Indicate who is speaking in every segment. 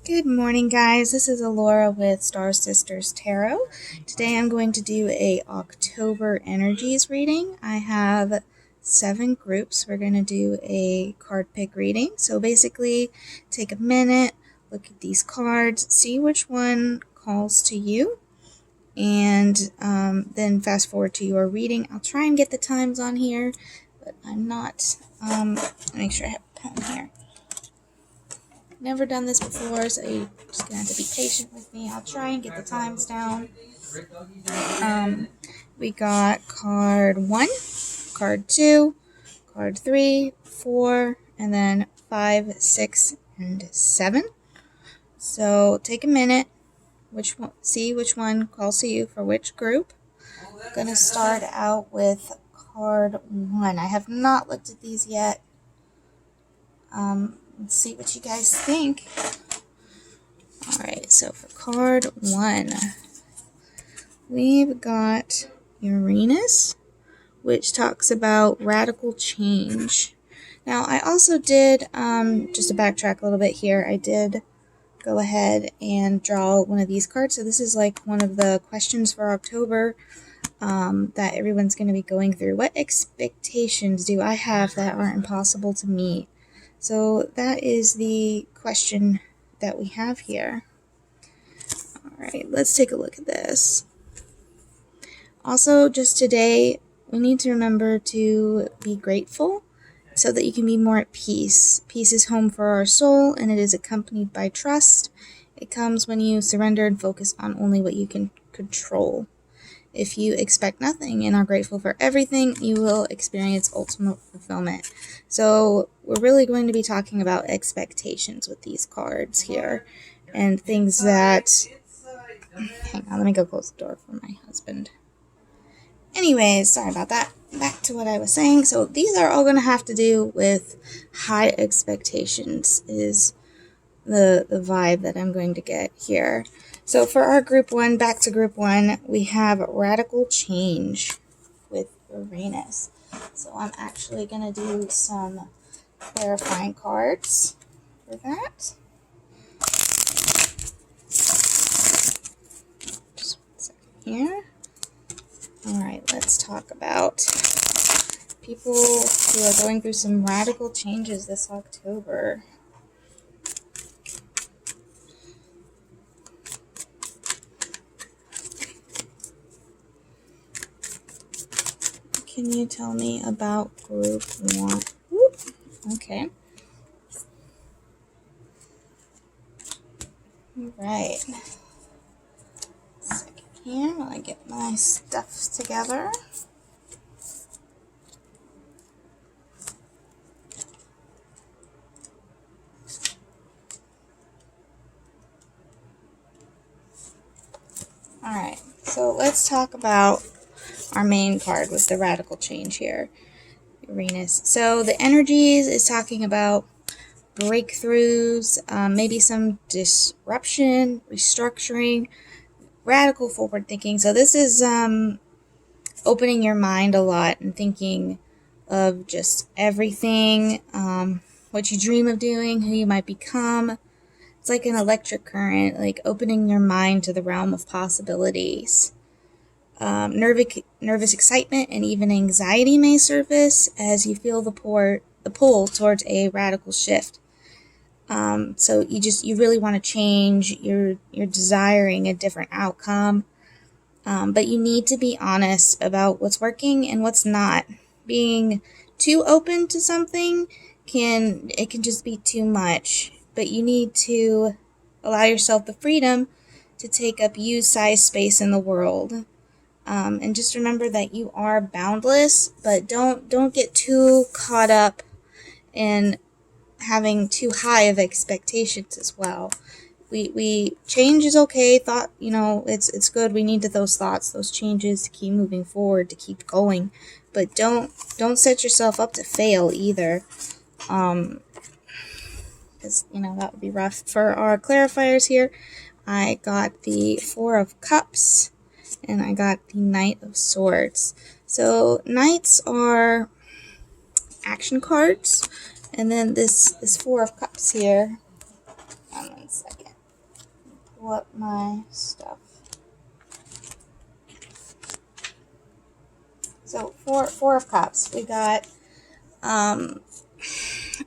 Speaker 1: Good morning, guys. This is Alora with Star Sisters Tarot. Today I'm going to do a October energies reading. I have 7 groups. We're going to do a card pick reading. So basically, take a minute, look at these cards, see which one calls to you, and then fast forward to your reading. I'll try and get the times on here, but I'm not. Make sure I have a pen here. Never done this before, so you're just gonna have to be patient with me. I'll try and get the times down. We got card 1, card 2, card 3, 4, and then 5, 6, and 7. So take a minute. See which one calls to you for which group. I'm gonna start out with card 1. I have not looked at these yet. Let's see what you guys think. Alright, so for card 1, we've got Uranus, which talks about radical change. Now, I also did, just to backtrack a little bit here, I did go ahead and draw one of these cards. So this is like one of the questions for October that everyone's going to be going through. What expectations do I have that are impossible to meet? So that is the question that we have here. Alright, let's take a look at this. Also, just today, we need to remember to be grateful so that you can be more at peace. Peace is home for our soul, and it is accompanied by trust. It comes when you surrender and focus on only what you can control. If you expect nothing and are grateful for everything, you will experience ultimate fulfillment. So we're really going to be talking about expectations with these cards here, and things that... Hang on, let me go close the door for my husband. Anyways, sorry about that. Back to what I was saying. So these are all going to have to do with high expectations is the vibe that I'm going to get here. So for our group 1, back to group 1, we have radical change with Uranus. So I'm actually going to do some clarifying cards for that. Just 1 second here. Alright, let's talk about people who are going through some radical changes this October. Can you tell me about group 1? Whoop. Okay. Alright. Second here while I get my stuff together. Alright, so let's talk about our main card with the radical change here, Uranus. So the energies is talking about breakthroughs, maybe some disruption, restructuring, radical forward thinking. So this is opening your mind a lot and thinking of just everything, what you dream of doing, who you might become. It's like an electric current, like opening your mind to the realm of possibilities. Nervous excitement and even anxiety may surface as you feel the pull towards a radical shift. So you really want to change. You're desiring a different outcome, but you need to be honest about what's working and what's not. Being too open to something can just be too much. But you need to allow yourself the freedom to take up you-sized space in the world. And just remember that you are boundless, but don't get too caught up in having too high of expectations as well. We change is okay. Thought, it's good. We need those thoughts, those changes to keep moving forward, to keep going. But don't set yourself up to fail either. Because that would be rough. For our clarifiers here, I got the 4 of Cups. And I got the Knight of Swords. So Knights are action cards. And then this 4 of Cups here. Hold on 1 second. pull up my stuff. So four of cups. We got,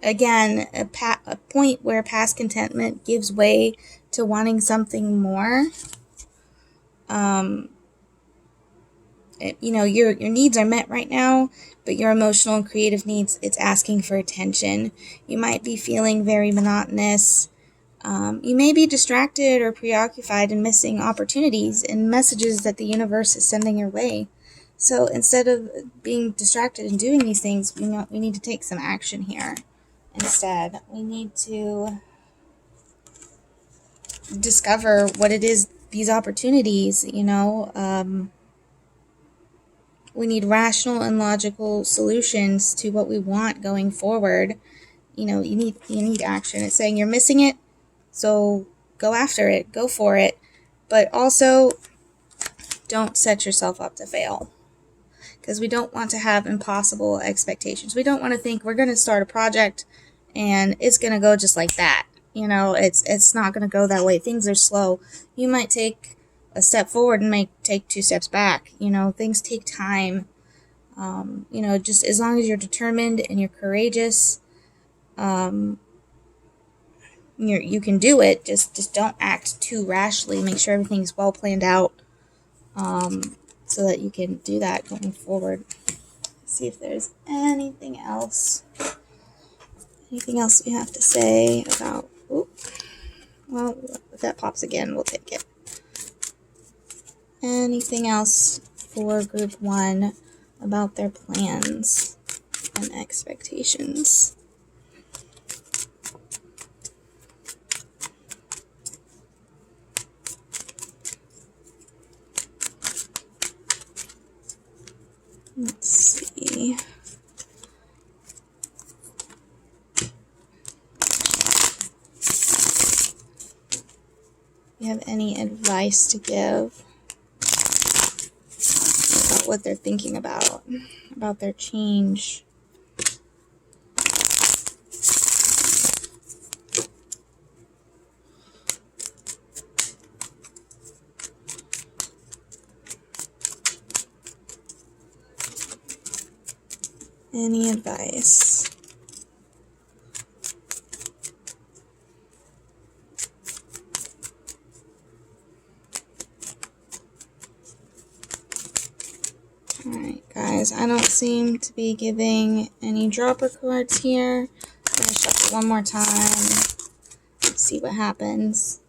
Speaker 1: again, a point where past contentment gives way to wanting something more. You know, your needs are met right now, but your emotional and creative needs, it's asking for attention. You might be feeling very monotonous. You may be distracted or preoccupied and missing opportunities and messages that the universe is sending your way. So instead of being distracted and doing these things, we need to take some action here. Instead, we need to discover what it is, these opportunities, you know. We need rational and logical solutions to what we want going forward. You know, you need action. It's saying you're missing it, so go after it, go for it. But also, don't set yourself up to fail, because we don't want to have impossible expectations. We don't want to think we're going to start a project and it's going to go just like that. You know, it's not going to go that way. Things are slow. You might take a step forward and take 2 steps back. You know, things take time. You know, just as long as you're determined and you're courageous, you can do it. Just don't act too rashly. Make sure everything's well planned out, so that you can do that going forward. Let's see if there's anything else. Anything else we have to say about... Well, if that pops again, we'll take it. Anything else for group 1 about their plans and expectations? Let's see. Do you have any advice to give about what they're thinking about their change? Any advice? Alright, guys, I don't seem to be giving any dropper cards here. I'm going to shuffle one more time. See what happens.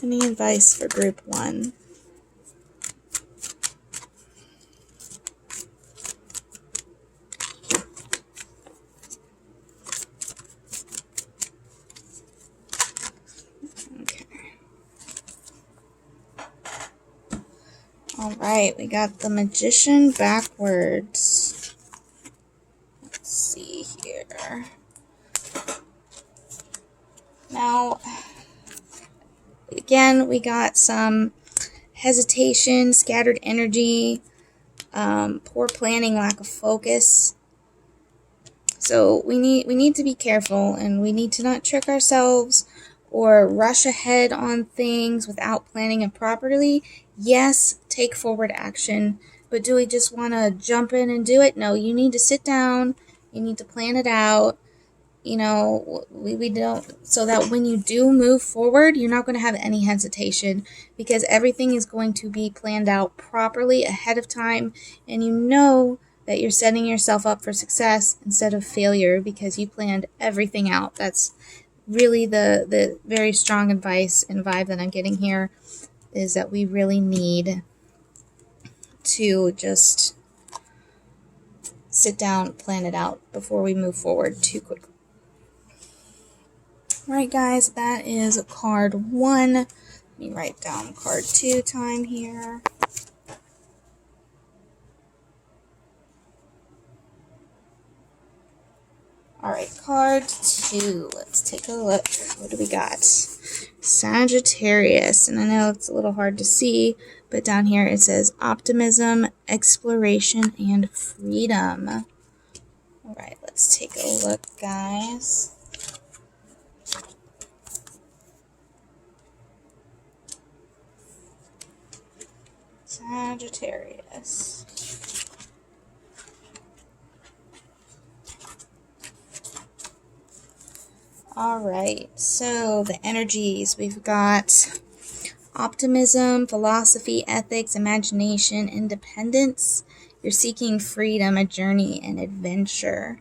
Speaker 1: Any advice for group 1? Alright, we got the Magician backwards. Let's see here. Now, again, we got some hesitation, scattered energy, poor planning, lack of focus. So we need to be careful, and we need to not trick ourselves or rush ahead on things without planning it properly. Yes, take forward action, but do we just want to jump in and do it? No, you need to sit down, you need to plan it out. You know, we don't, so that when you do move forward, you're not going to have any hesitation, because everything is going to be planned out properly ahead of time, and you know that you're setting yourself up for success instead of failure because you planned everything out. That's really the very strong advice and vibe that I'm getting here, is that we really need to just sit down, plan it out before we move forward too quickly. Alright, guys, that is card 1. Let me write down card 2 time here. Alright, card 2. Let's take a look. What do we got? Sagittarius. And I know it's a little hard to see, but down here it says optimism, exploration, and freedom. Alright, let's take a look, guys. Sagittarius. All right, so the energies, we've got optimism, philosophy, ethics, imagination, independence. You're seeking freedom, a journey, and adventure.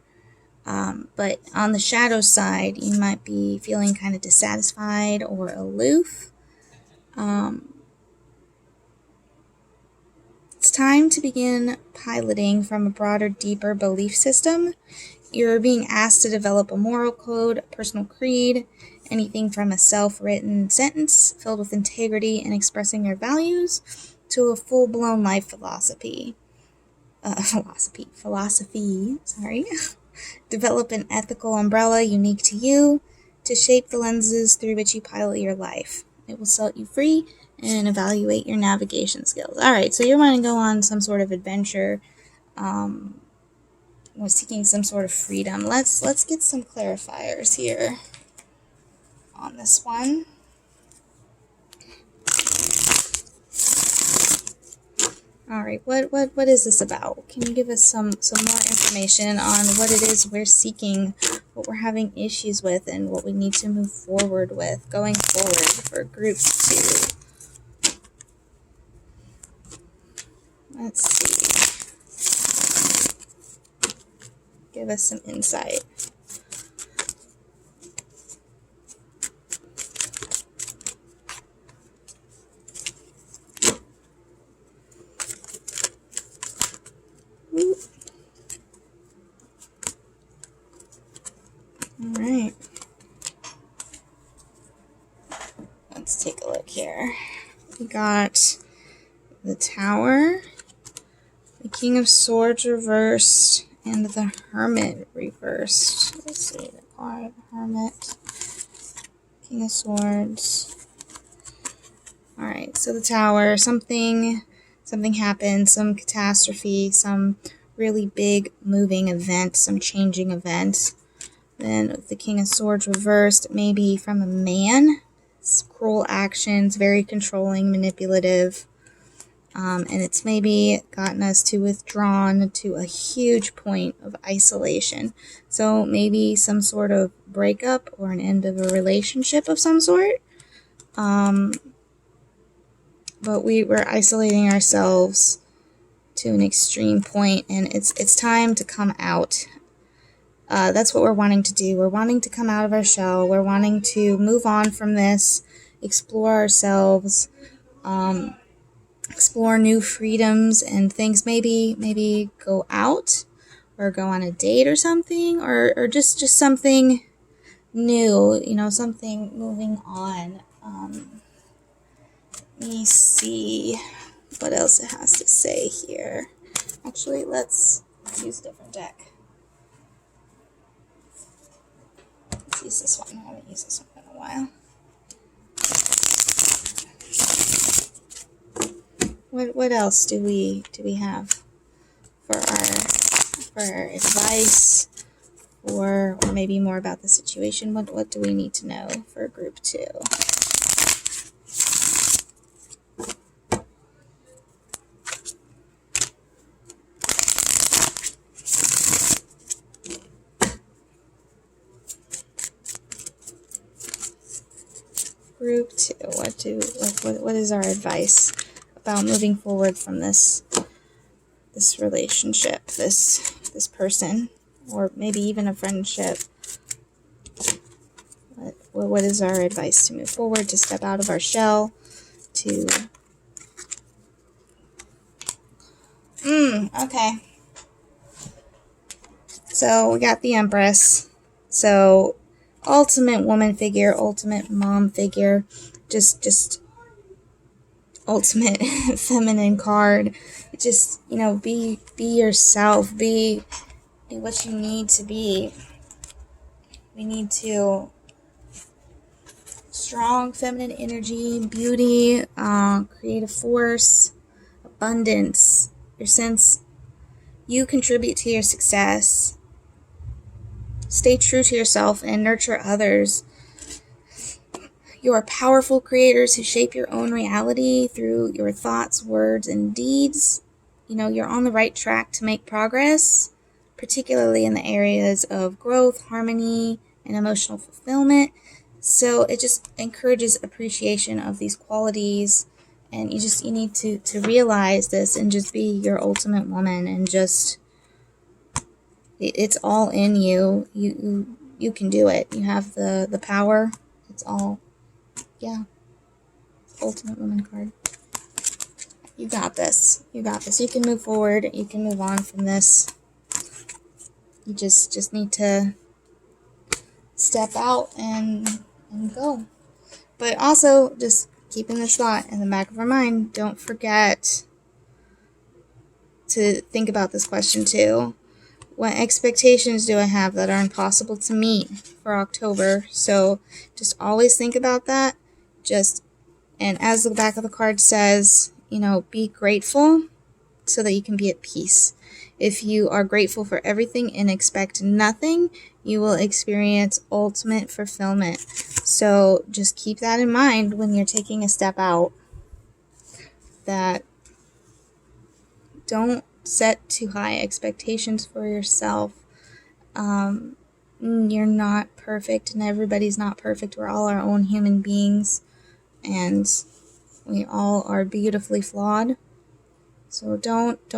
Speaker 1: But on the shadow side, you might be feeling kind of dissatisfied or aloof. It's time to begin piloting from a broader, deeper belief system. You're being asked to develop a moral code, a personal creed, anything from a self-written sentence filled with integrity and expressing your values to a full-blown life philosophy. Develop an ethical umbrella unique to you to shape the lenses through which you pilot your life. It will set you free and evaluate your navigation skills. All right, so you want to go on some sort of adventure. We're seeking some sort of freedom. Let's get some clarifiers here on this one. All right, what is this about? Can you give us some more information on what it is we're seeking, what we're having issues with, and what we need to move forward with going forward for group 2? Let's see. Give us some insight. All right. Let's take a look here. We got the Tower, the King of Swords reversed, and the Hermit reversed. Let's see, the card, Hermit, King of Swords. Alright, so the Tower, something happened, some catastrophe, some really big moving event, some changing event. Then with the King of Swords reversed, maybe from a man. It's cruel actions, very controlling, manipulative. And it's maybe gotten us to withdrawn to a huge point of isolation. So maybe some sort of breakup or an end of a relationship of some sort. But we were isolating ourselves to an extreme point, and it's time to come out. That's what we're wanting to do. We're wanting to come out of our shell. We're wanting to move on from this, explore ourselves, explore new freedoms and things. Maybe go out or go on a date or something, or just something new, something moving on. Let me see what else it has to say here. Actually, let's use a different deck. Let's use this one. I haven't used this one in a while. What else do we have for our advice, or maybe more about the situation? What do we need to know for group 2? Group 2, what is our advice about moving forward from this relationship, this person, or maybe even a friendship? What is our advice to move forward, to step out of our shell, to... Okay. So we got the Empress. So ultimate woman figure, ultimate mom figure, just ultimate feminine card. Just, be yourself, be what you need to be. We need to strong feminine energy, beauty, creative force, abundance, your sense you contribute to your success. Stay true to yourself and nurture others. You are powerful creators who shape your own reality through your thoughts, words, and deeds. You know, you're on the right track to make progress, particularly in the areas of growth, harmony, and emotional fulfillment. So it just encourages appreciation of these qualities, and you need to realize this and just be your ultimate woman, and just it's all in you. You can do it. You have the power. It's all, yeah. Ultimate woman card. You got this. You got this. You can move forward. You can move on from this. You just need to step out and go. But also, just keeping this thought in the back of our mind, don't forget to think about this question too. What expectations do I have that are impossible to meet for October? So just always think about that. And as the back of the card says, you know, be grateful so that you can be at peace. If you are grateful for everything and expect nothing, you will experience ultimate fulfillment. So just keep that in mind when you're taking a step out, that don't set too high expectations for yourself. You're not perfect, and everybody's not perfect. We're all our own human beings, and we all are beautifully flawed. So don't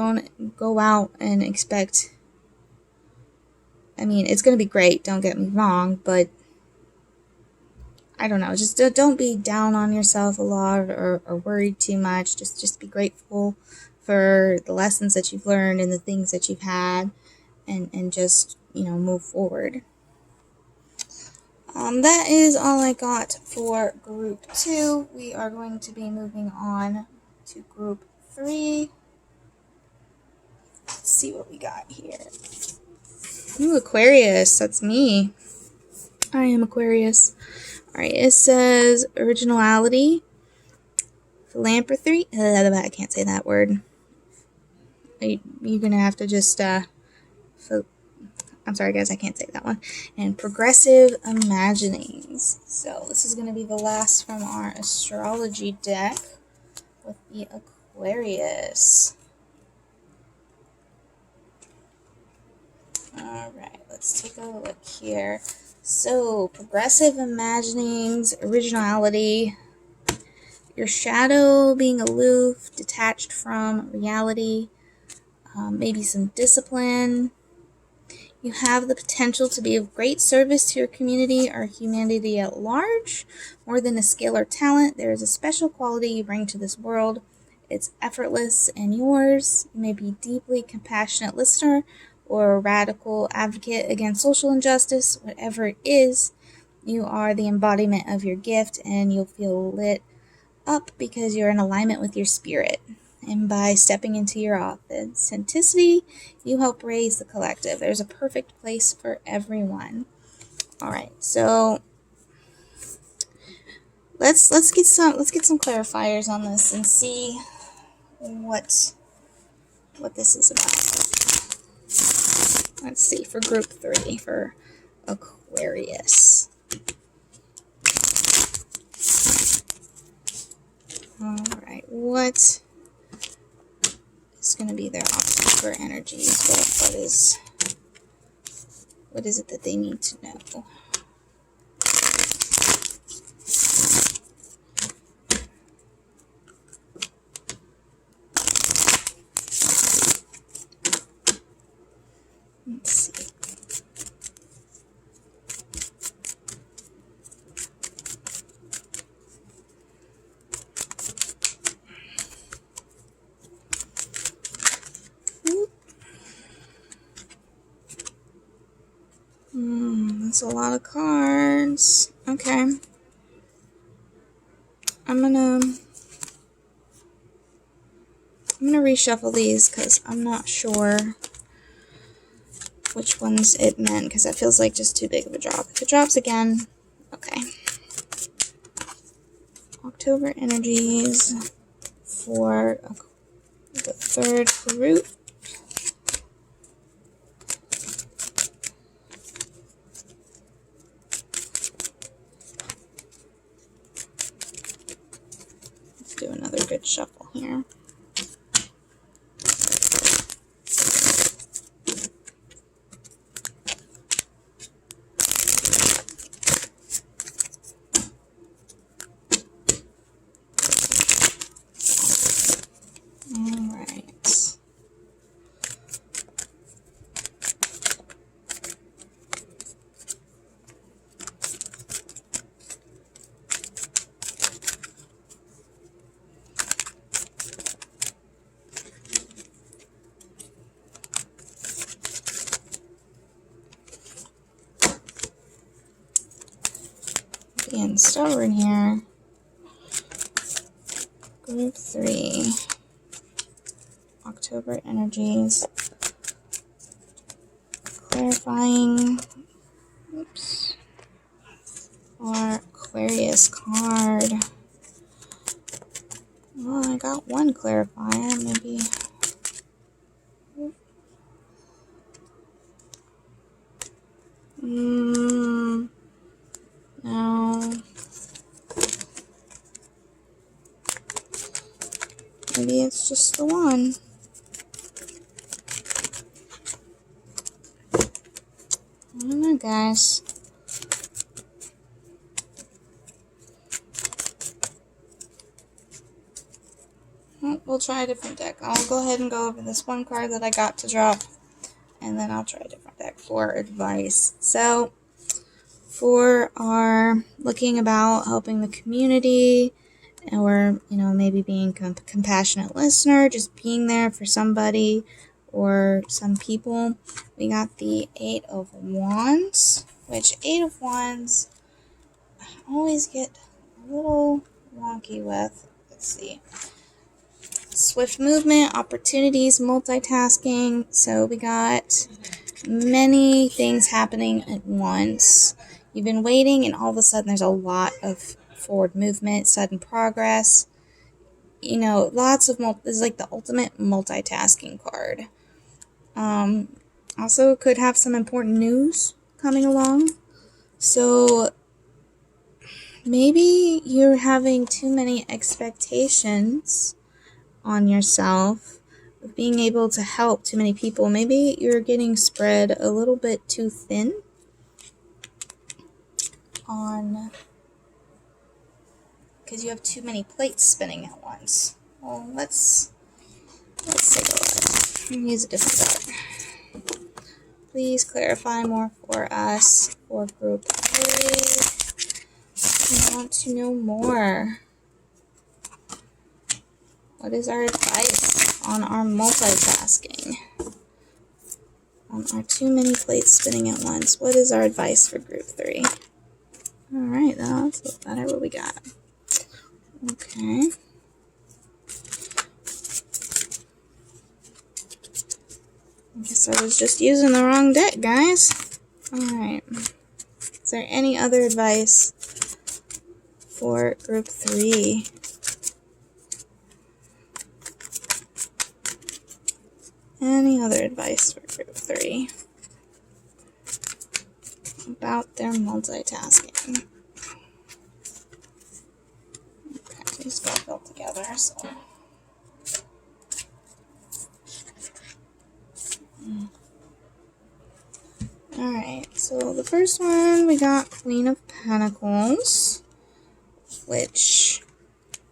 Speaker 1: go out and expect, I mean, it's going to be great, don't get me wrong, but I don't know, just don't be down on yourself a lot, or worried too much. Just be grateful for the lessons that you've learned and the things that you've had, and just, you know, move forward. That is all I got for group 2. We are going to be moving on to group 3. Let's see what we got here. Ooh, Aquarius, that's me. I am Aquarius. Alright, it says originality, philanthropy, I can't say that word. You're gonna have to just, I'm sorry guys, I can't say that one. And progressive imaginings. So this is gonna be the last from our astrology deck with the Aquarius. Alright, let's take a look here. So, progressive imaginings, originality, your shadow being aloof, detached from reality, maybe some discipline. You have the potential to be of great service to your community or humanity at large. More than a skill or talent, there is a special quality you bring to this world. It's effortless and yours. You may be a deeply compassionate listener or a radical advocate against social injustice. Whatever it is, you are the embodiment of your gift, and you'll feel lit up because you're in alignment with your spirit. And by stepping into your authenticity, you help raise the collective. There's a perfect place for everyone. All right, so let's get some clarifiers on this and see what this is about. Let's see, for group 3, for Aquarius. Alright, what is going to be their October energies? What is it that they need to know? Let's see. That's a lot of cards. Okay. I'm gonna reshuffle these because I'm not sure which ones it meant, because that feels like just too big of a drop. If it drops again, okay. October energies for the 3rd group. good shuffle here. Alright. Being stubborn here. Group 3. October energies. Clarifying. Oops. Or Aquarius card. Well, I got one clarifier, maybe. No. Maybe it's just the one. I don't know, guys. We'll try a different deck. I'll go ahead and go over this one card that I got to drop, and then I'll try a different deck for advice. So, for our looking about helping the community, or, maybe being a compassionate listener, just being there for somebody or some people, we got the 8 of Wands, which 8 of Wands I always get a little wonky with. Let's see. Swift movement, opportunities, multitasking. So we got many things happening at once. You've been waiting, and all of a sudden there's a lot of forward movement, sudden progress. Lots of this is like the ultimate multitasking card. Also could have some important news coming along. So maybe you're having too many expectations on yourself of being able to help too many people. Maybe you're getting spread a little bit too thin on, because you have too many plates spinning at once. Well, let's take a look. Use a different card. Please clarify more for us for group 3. I want to know more. What is our advice on our multitasking? On our too many plates spinning at once. What is our advice for group 3? Alright, let's look better what we got. Okay. I guess I was just using the wrong deck, guys. Alright. Is there any other advice for group 3? Any other advice for group 3 about their multitasking? Okay, these got built together, so. Alright, so the first one we got Queen of Pentacles, which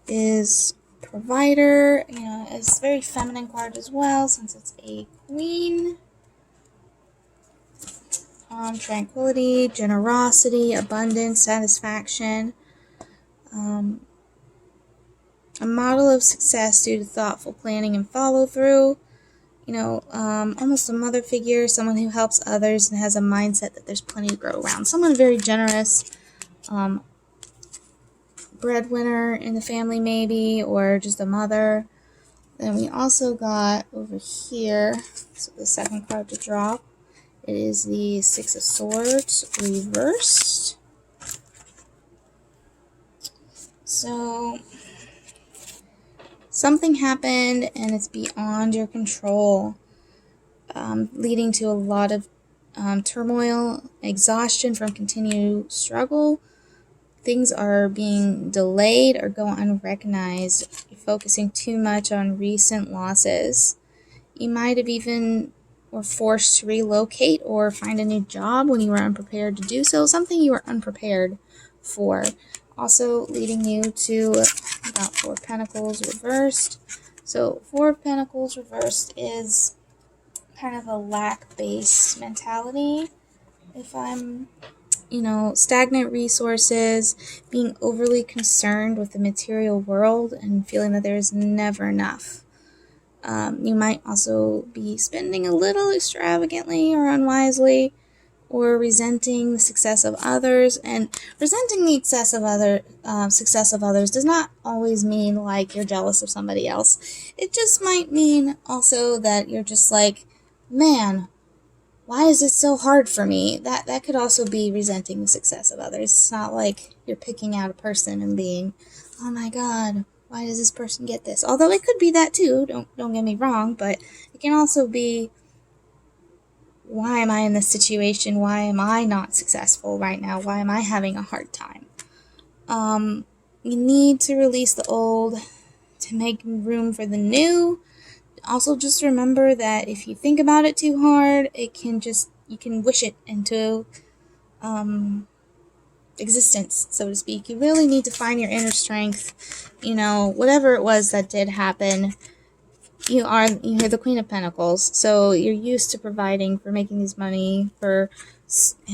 Speaker 1: is provider. It's a very feminine card as well, since it's a queen. Tranquility, generosity, abundance, satisfaction. A model of success due to thoughtful planning and follow through. Almost a mother figure, someone who helps others and has a mindset that there's plenty to grow around. Someone very generous. Breadwinner in the family maybe, or just a mother. Then we also got over here, so the second card to drop, it is the 6 of Swords reversed. So something happened and it's beyond your control, leading to a lot of turmoil, exhaustion from continued struggle. things are being delayed or go unrecognized. You're focusing too much on recent losses. You might have even were forced to relocate or find a new job when you were unprepared to do so, something you were unprepared for. Also leading you to about Four of Pentacles reversed. So Four of Pentacles reversed is kind of a lack-based mentality. If I'm, stagnant resources, being overly concerned with the material world and feeling that there's never enough. You might also be spending a little extravagantly or unwisely, or resenting the success of others. And resenting the success of others does not always mean like you're jealous of somebody else. It just might mean also that you're just like, man, why is it so hard for me? That could also be resenting the success of others. It's not like you're picking out a person and being, oh my god, why does this person get this? Although it could be that too, don't get me wrong, but it can also be, why am I in this situation? Why am I not successful right now? Why am I having a hard time? You need to release the old to make room for the new. Also, just remember that if you think about it too hard, you can wish it into existence, so to speak. You really need to find your inner strength. Whatever it was that did happen, you're the Queen of Pentacles, so you're used to providing, for making these money, for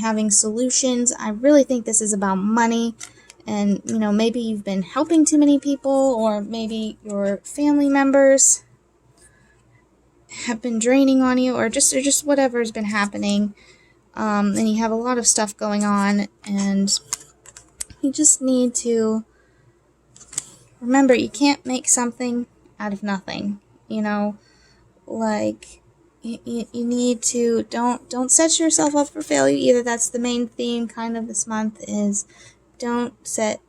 Speaker 1: having solutions. I really think this is about money. And, maybe you've been helping too many people, or maybe your family members have been draining on you, or just whatever's been happening. And you have a lot of stuff going on, and you just need to remember, you can't make something out of nothing. Like, you need to, don't set yourself up for failure either. That's the main theme kind of this month, is don't set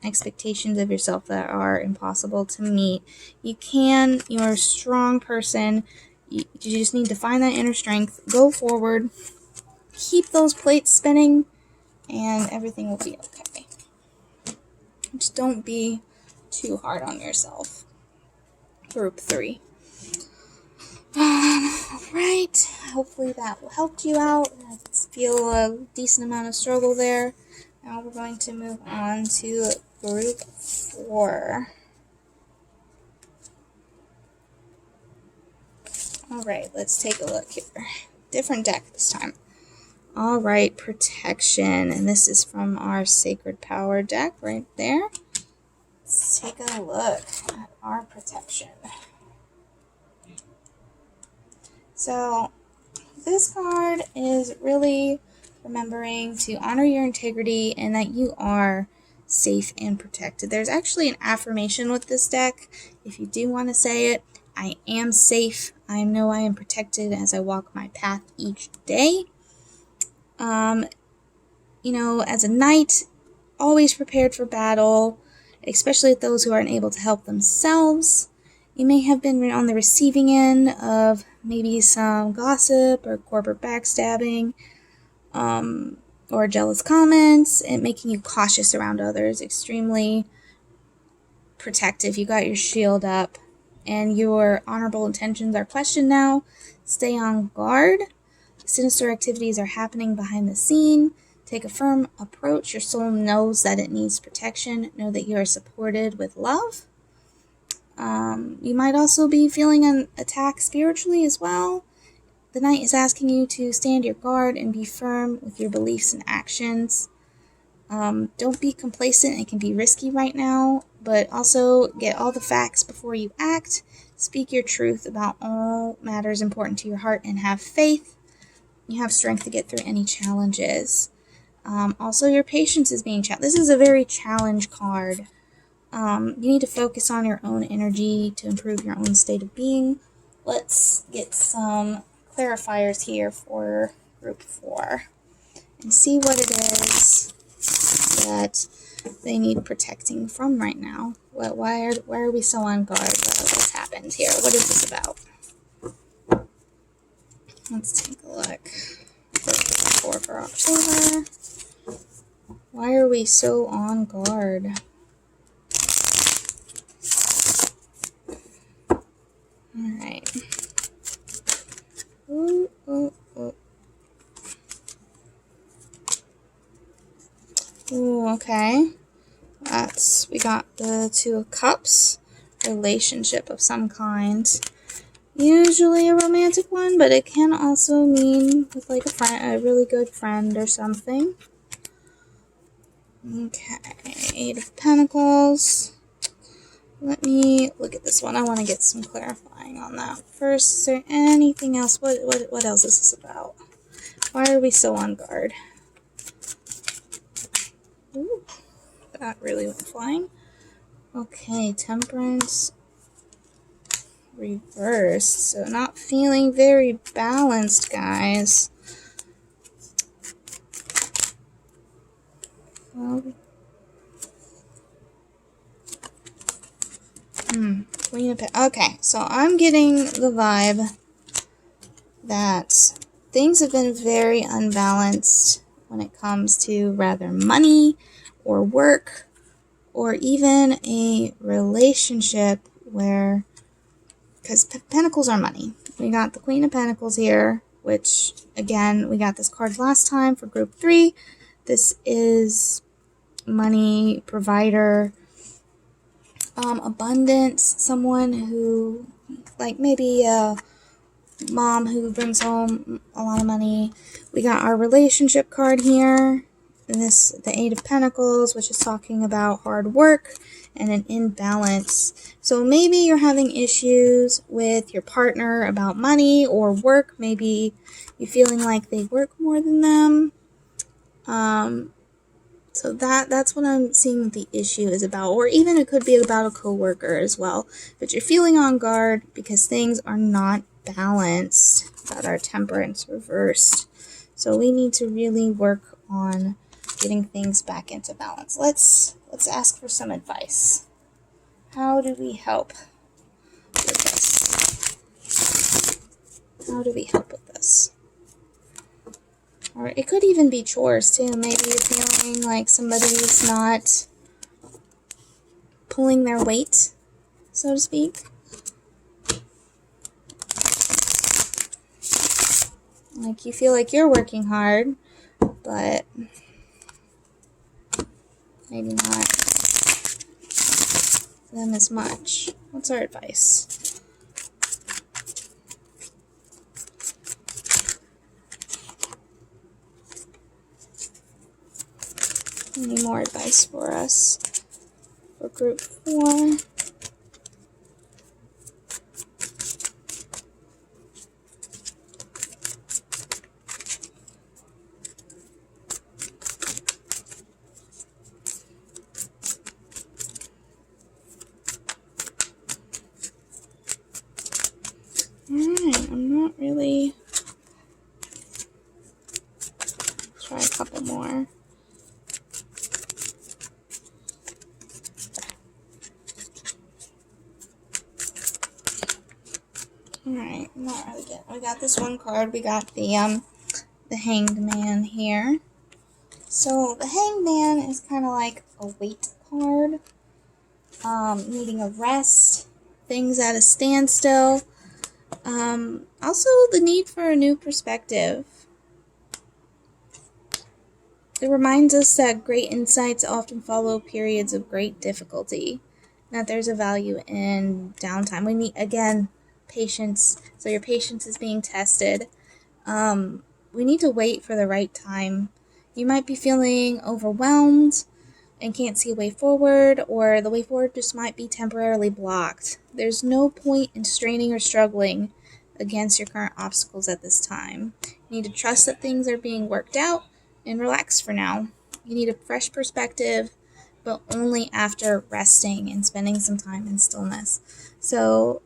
Speaker 1: expectations of yourself that are impossible to meet. You're a strong person. You just need to find that inner strength, go forward, keep those plates spinning, and everything will be okay. Just don't be too hard on yourself. Group 3. Alright, hopefully that helped you out. I feel a decent amount of struggle there. Now we're going to move on to Group 4. Alright, let's take a look here. Different deck this time. Alright, Protection. And this is from our Sacred Power deck right there. Let's take a look at our Protection. So, this card is really remembering to honor your integrity and that you are safe and protected. There's actually an affirmation with this deck, if you do want to say it. I am safe. I know I am protected as I walk my path each day. As a knight, always prepared for battle, especially with those who aren't able to help themselves. You may have been on the receiving end of maybe some gossip or corporate backstabbing, or jealous comments, and making you cautious around others, extremely protective. You got your shield up, and your honorable intentions are questioned now. Stay on guard. Sinister activities are happening behind the scene. Take a firm approach. Your soul knows that it needs protection. Know that you are supported with love. You might also be feeling attacked spiritually as well. The Knight is asking you to stand your guard and be firm with your beliefs and actions. Don't be complacent. It can be risky right now, but also get all the facts before you act. Speak your truth about all matters important to your heart and have faith. You have strength to get through any challenges. Also, your patience is being challenged. This is a very challenge card. You need to focus on your own energy to improve your own state of being. Let's get some clarifiers here for Group 4 and see what it is that they need protecting from right now. Why are we so on guard? What's happened here? What is this about? Let's take a look. Group 4 for October. Why are we so on guard? Alright. Ooh, ooh, ooh. Ooh, okay. We got the Two of Cups. Relationship of some kind. Usually a romantic one, but it can also mean with like a really good friend or something. Okay, Eight of Pentacles. Let me look at this one. I want to get some clarifying on that. First, is there anything else? What else is this about? Why are we so on guard? Ooh, that really went flying. Okay, Temperance reversed. So not feeling very balanced, guys. Well, Queen of Pentacles. Okay, so I'm getting the vibe that things have been very unbalanced when it comes to rather money or work or even a relationship where, because Pentacles are money. We got the Queen of Pentacles here, which again, we got this card last time for group 3. This is money, provider, abundance, someone who, like maybe a mom who brings home a lot of money. We got our relationship card here, and the Eight of Pentacles, which is talking about hard work and an imbalance. So maybe you're having issues with your partner about money or work. Maybe you're feeling like they work more than them. So that's what I'm seeing the issue is about, or even it could be about a coworker as well. But you're feeling on guard because things are not balanced. Got our Temperance reversed. So we need to really work on getting things back into balance. Let's ask for some advice. How do we help with this? How do we help with this? Or it could even be chores too. Maybe you're feeling like somebody's not pulling their weight, so to speak. Like you feel like you're working hard, but maybe not them as much. What's our advice? Any more advice for us for group 4? Alright, I'm not really... Try a couple more. Alright, I'm not really getting... We got this one card. We got the Hanged Man here. So the Hanged Man is kind of like a weight card. Needing a rest. Things at a standstill. Also the need for a new perspective. It reminds us that great insights often follow periods of great difficulty. That there's a value in downtime. We need, again, patience. So your patience is being tested. We need to wait for the right time. You might be feeling overwhelmed and can't see a way forward, or the way forward just might be temporarily blocked. There's no point in straining or struggling against your current obstacles at this time. You need to trust that things are being worked out and relax for now. You need a fresh perspective, but only after resting and spending some time in stillness. So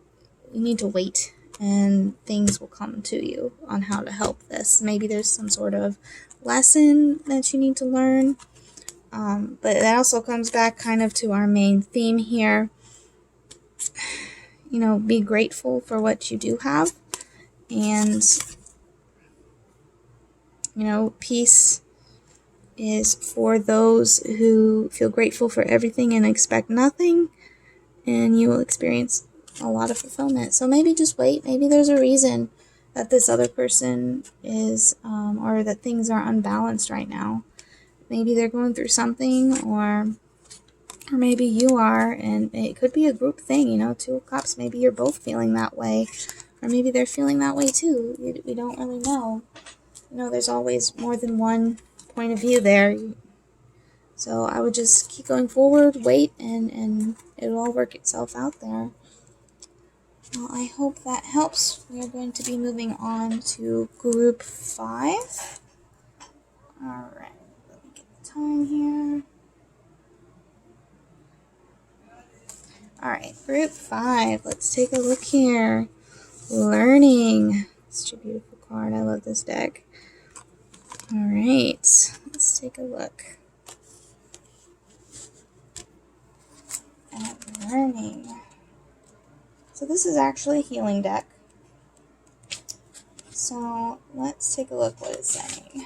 Speaker 1: you need to wait, and things will come to you on how to help this. Maybe there's some sort of lesson that you need to learn. But that also comes back kind of to our main theme here. You know, be grateful for what you do have. And, you know, peace is for those who feel grateful for everything and expect nothing, and you will experience a lot of fulfillment. So maybe just wait. Maybe there's a reason that this other person is, or that things are unbalanced right now. Maybe they're going through something, or maybe you are, and it could be a group thing, you know, 2 of Cups. Maybe you're both feeling that way, or maybe they're feeling that way too. We don't really know. You know, there's always more than one point of view there. So I would just keep going forward, wait, and it'll all work itself out there. Well, I hope that helps. We are going to be moving on to group 5. Alright, let me get the time here. Alright, group 5. Let's take a look here. Learning. Such a beautiful card. I love this deck. Alright, let's take a look at learning. So this is actually a healing deck. So let's take a look what it's saying.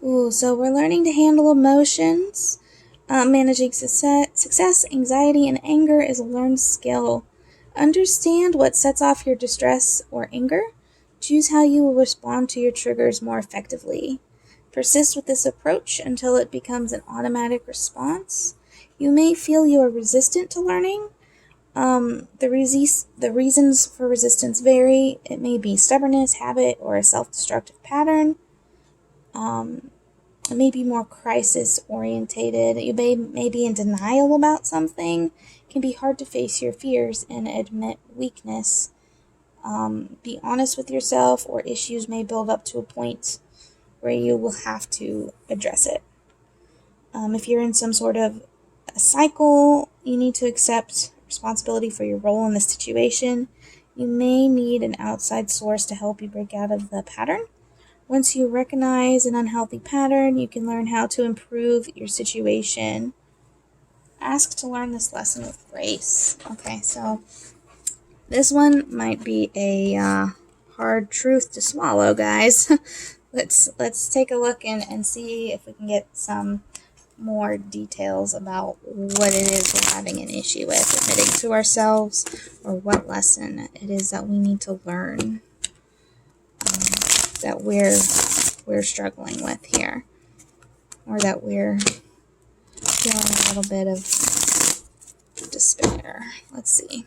Speaker 1: Ooh, so we're learning to handle emotions. Managing success, anxiety, and anger is a learned skill. Understand what sets off your distress or anger. Choose how you will respond to your triggers more effectively. Persist with this approach until it becomes an automatic response. You may feel you are resistant to learning. The reasons for resistance vary. It may be stubbornness, habit, or a self-destructive pattern. It may be more crisis-orientated. You may be in denial about something. It can be hard to face your fears and admit weakness. Be honest with yourself, or issues may build up to a point where you will have to address it. If you're in some sort of a cycle, you need to accept responsibility for your role in the situation. You may need an outside source to help you break out of the pattern. Once you recognize an unhealthy pattern, you can learn how to improve your situation. Ask to learn this lesson with grace. Okay, so this one might be a hard truth to swallow, guys. Let's take a look and see if we can get some more details about what it is we're having an issue with, admitting to ourselves, or what lesson it is that we need to learn, that we're struggling with here, or that we're feeling a little bit of despair. Let's see.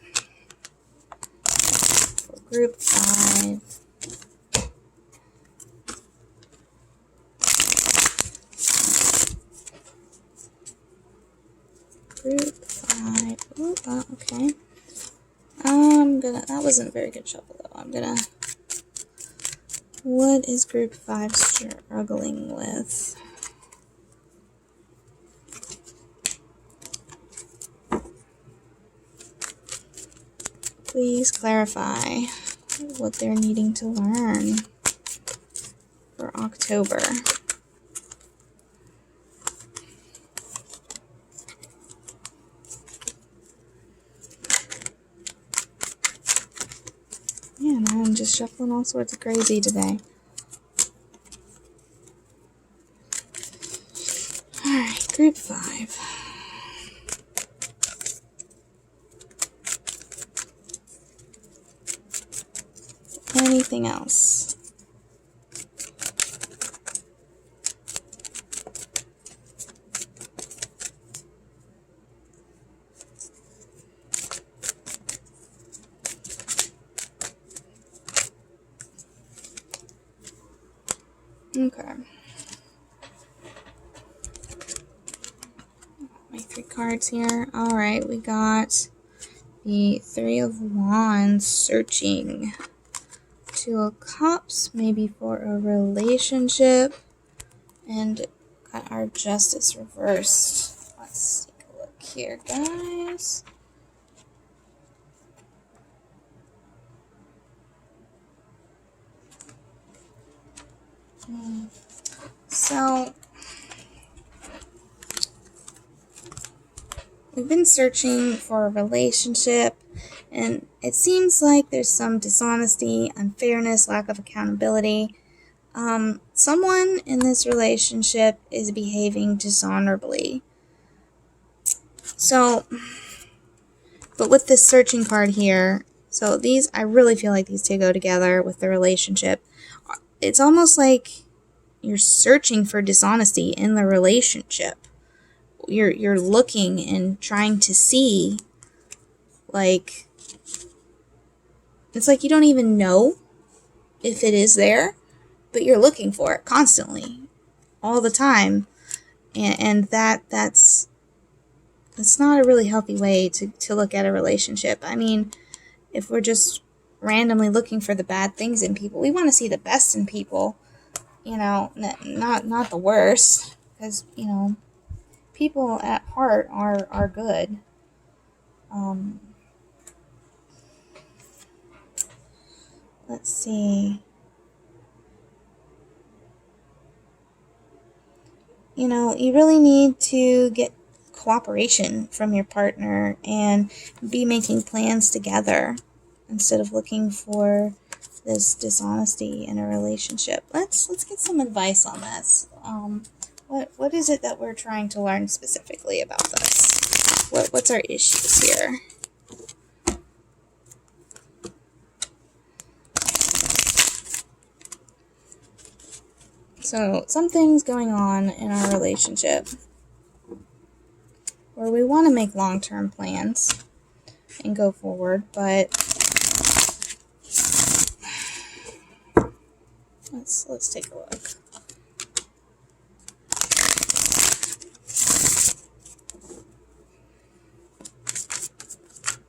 Speaker 1: For group 5. Group 5. Oh, okay. That wasn't a very good shuffle though. What is group 5 struggling with? Please clarify what they're needing to learn for October. Man, I'm just shuffling all sorts of crazy today. Alright, group 5. Anything else? Okay. My 3 cards here. Alright, we got the 3 of Wands, searching. 2 of Cups, maybe for a relationship. And got our Justice reversed. Let's take a look here, guys. So, we've been searching for a relationship, and it seems like there's some dishonesty, unfairness, lack of accountability. Someone in this relationship is behaving dishonorably. So, but with this searching card here, so these, I really feel like these two go together with the relationship. It's almost like you're searching for dishonesty in the relationship. You're looking and trying to see, like, it's like you don't even know if it is there, but you're looking for it constantly, all the time, and that's not a really healthy way to look at a relationship. I mean, if we're just randomly looking for the bad things in people, we want to see the best in people, not the worst, because people at heart are good. Let's see. You really need to get cooperation from your partner and be making plans together instead of looking for this dishonesty in a relationship. Let's get some advice on this. What is it that we're trying to learn specifically about this? What's our issues here? So something's going on in our relationship where we want to make long-term plans and go forward, but let's take a look.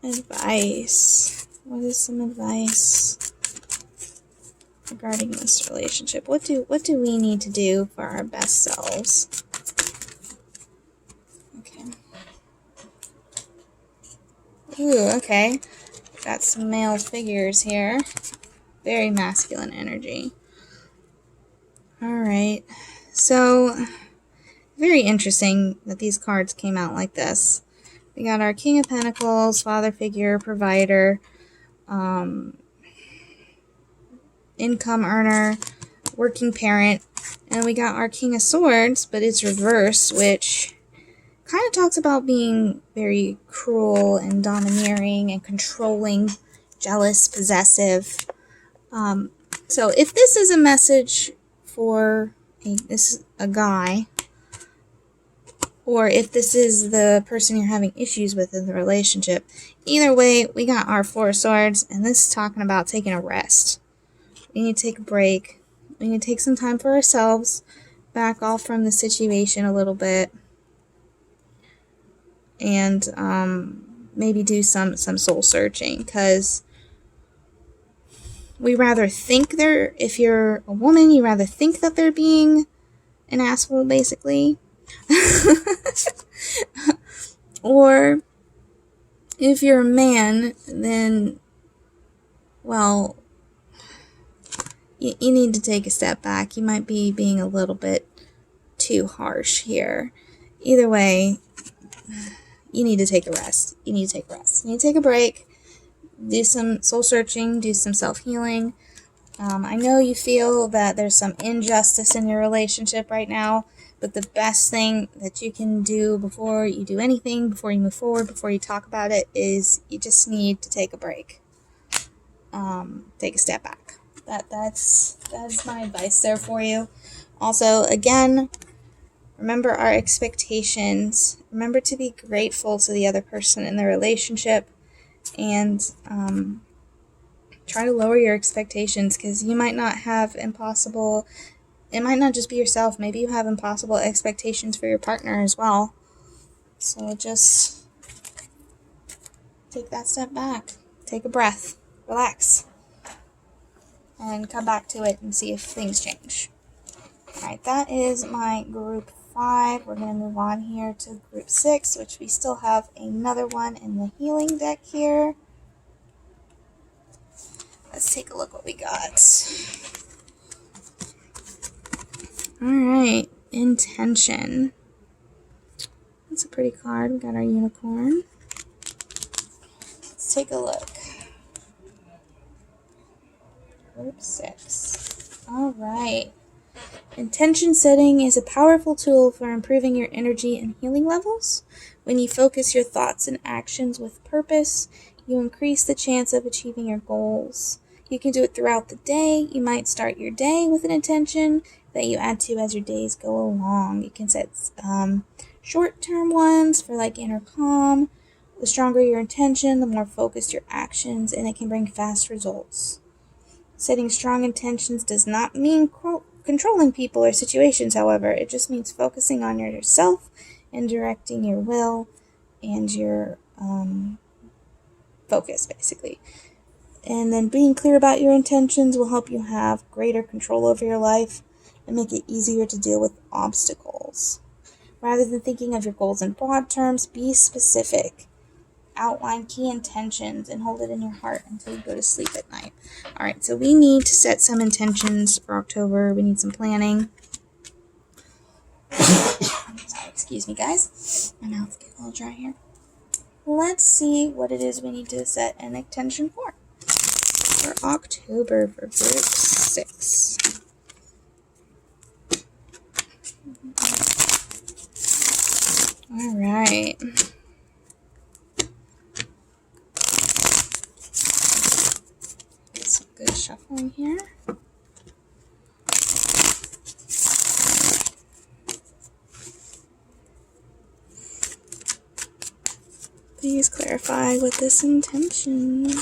Speaker 1: Advice. What is some advice regarding this relationship? What do we need to do for our best selves? Okay. Ooh, okay. Got some male figures here. Very masculine energy. Alright. So, very interesting that these cards came out like this. We got our King of Pentacles, father figure, provider, income earner, working parent, and we got our King of Swords, but it's reversed, which kind of talks about being very cruel and domineering and controlling, jealous, possessive. So if this is a message for a guy, or if this is the person you're having issues with in the relationship, either way, we got our Four of Swords, and this is talking about taking a rest. We need to take a break. We need to take some time for ourselves, back off from the situation a little bit, and maybe do some soul searching, because we rather think if you're a woman, you rather think that they're being an asshole, basically. Or if you're a man, then, well, you need to take a step back. You might be being a little bit too harsh here. Either way, you need to take a rest. You need to take a rest. You need to take a break, do some soul searching, do some self-healing. I know you feel that there's some injustice in your relationship right now, but the best thing that you can do before you do anything, before you move forward, before you talk about it, is you just need to take a break. Take a step back. That's my advice there for you. Also, again, remember our expectations. Remember to be grateful to the other person in the relationship, and try to lower your expectations, because you might not have impossible. It might not just be yourself. Maybe you have impossible expectations for your partner as well. So just take that step back. Take a breath. Relax. And come back to it and see if things change. Alright, that is my group 5. We're going to move on here to group 6, which we still have another one in the healing deck here. Let's take a look what we got. Alright, intention. That's a pretty card. We got our unicorn. Let's take a look. Group 6. Alright. Intention setting is a powerful tool for improving your energy and healing levels. When you focus your thoughts and actions with purpose, you increase the chance of achieving your goals. You can do it throughout the day. You might start your day with an intention that you add to as your days go along. You can set short-term ones for like inner calm. The stronger your intention, the more focused your actions, and it can bring fast results. Setting strong intentions does not mean controlling people or situations, however. It just means focusing on yourself and directing your will and your focus, basically. And then being clear about your intentions will help you have greater control over your life and make it easier to deal with obstacles. Rather than thinking of your goals in broad terms, be specific. Outline key intentions and hold it in your heart until you go to sleep at night. Alright, so we need to set some intentions for October. We need some planning. Sorry, excuse me, guys. My mouth's getting a little dry here. Let's see what it is we need to set an intention for October for group 6. Alright. Some good shuffling here. Please clarify what this intention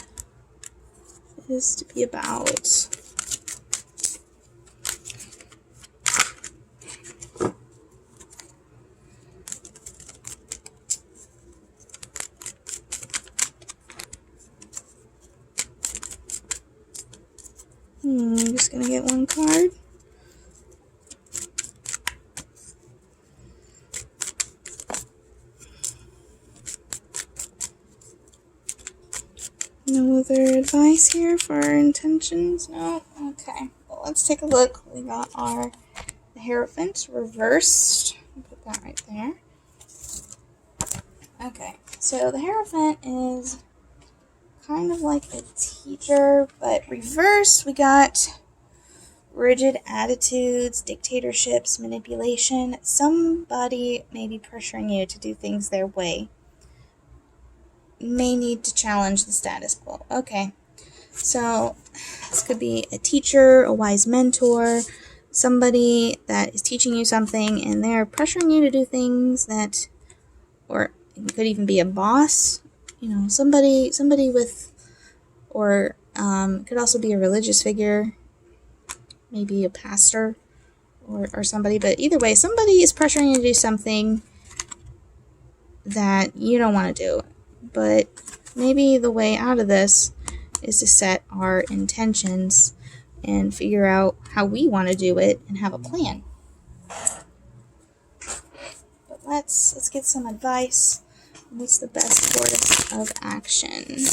Speaker 1: is to be about. I'm just going to get one card. No other advice here for our intentions? No? Okay. Well, let's take a look. We got our Hierophant reversed. I'll put that right there. Okay. So the Hierophant is kind of like a teacher, but reversed. We got rigid attitudes, dictatorships, manipulation. Somebody may be pressuring you to do things their way. May need to challenge the status quo. Okay, so this could be a teacher, a wise mentor, somebody that is teaching you something and they're pressuring you to do things that, or it could even be a boss, somebody with, or could also be a religious figure, maybe a pastor or somebody, but either way, somebody is pressuring you to do something that you don't want to do. But maybe the way out of this is to set our intentions and figure out how we want to do it and have a plan. But let's get some advice. What's the best course of action?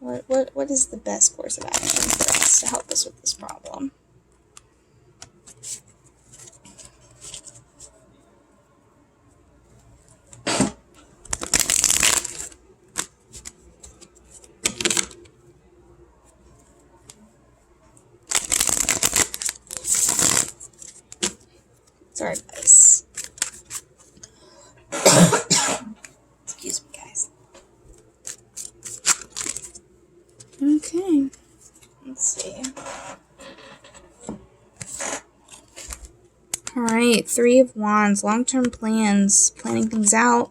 Speaker 1: What is the best course of action for us to help us with this problem? It's our advice. Excuse me, guys. Okay. Let's see. Alright, 3 of Wands, long-term plans, planning things out.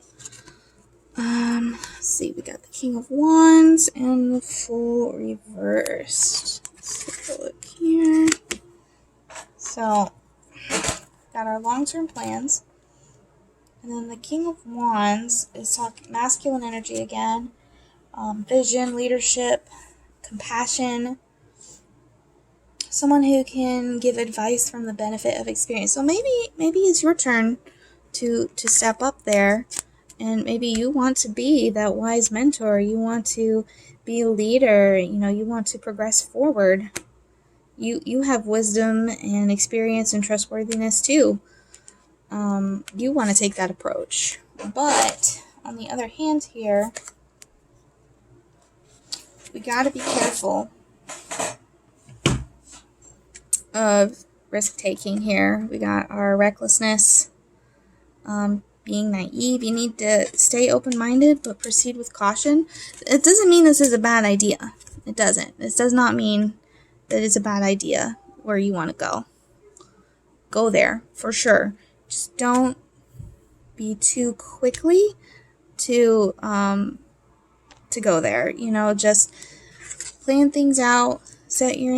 Speaker 1: Let's see, we got the King of Wands and the Fool reversed. Let's take a look here. So, got our long-term plans. And then the King of Wands is talking masculine energy again. Vision, leadership, compassion. Someone who can give advice from the benefit of experience. So maybe it's your turn to step up there, and maybe you want to be that wise mentor. You want to be a leader. You want to progress forward. You have wisdom and experience and trustworthiness too. You want to take that approach. But on the other hand here, we got to be careful of risk taking here. We got our recklessness, being naive. You need to stay open-minded, but proceed with caution. It doesn't mean this is a bad idea. It doesn't. This does not mean that it's a bad idea where you want to go. Go there, for sure. Just don't be too quickly to go there. You know, just plan things out, set your